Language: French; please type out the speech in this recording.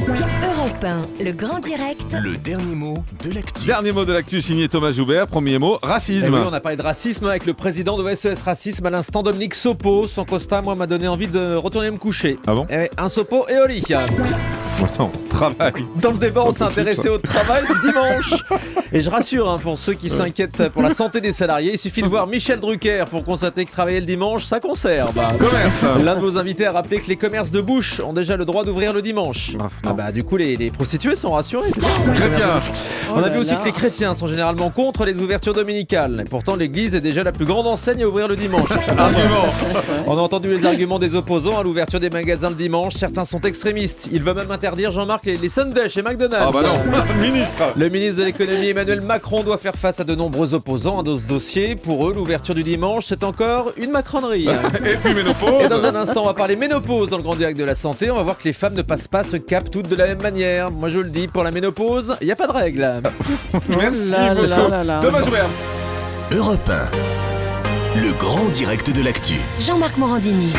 Europe 1, le grand direct. Le dernier mot de l'actu. Dernier mot de l'actu signé Thomas Joubert. Premier mot, racisme. Oui, on a parlé de racisme avec le président de SES Racisme à l'instant, Dominique Sopo. Son constat, moi, m'a donné envie de retourner me coucher. Ah bon? Un Sopo et au lit. Attends, travail. Dans le débat, on s'est Pas possible, intéressé ça. au travail dimanche. Et je rassure, pour ceux qui s'inquiètent pour la santé des salariés, il suffit de voir Michel Drucker pour constater que travailler le dimanche, ça conserve. Commerce. L'un de vos invités a rappelé que les commerces de bouche ont déjà le droit d'ouvrir le dimanche. non. Du coup, les prostituées sont rassurées. c'est ça Chrétien. On a vu aussi que les chrétiens sont généralement contre les ouvertures dominicales. Et pourtant, l'église est déjà la plus grande enseigne à ouvrir le dimanche. Argument. On a entendu les arguments des opposants à l'ouverture des magasins le dimanche. Certains sont extrémistes. Ils veulent même interdire, Jean-Marc, les Sundays chez McDonald's. Ah bah non. Ministre. Le ministre de l'économie Emmanuel Macron doit faire face à de nombreux opposants dans ce dossier. Pour eux, l'ouverture du dimanche, c'est encore une macronerie. Et puis ménopause. Et dans un instant, on va parler ménopause dans le grand direct de la santé. On va voir que les femmes ne passent pas ce cap toutes de la même manière. Moi, je le dis, pour la ménopause, il n'y a pas de règle. Merci là beaucoup. là là là. Thomas Joubert. Europe 1, le grand direct de l'actu. Jean-Marc Morandini.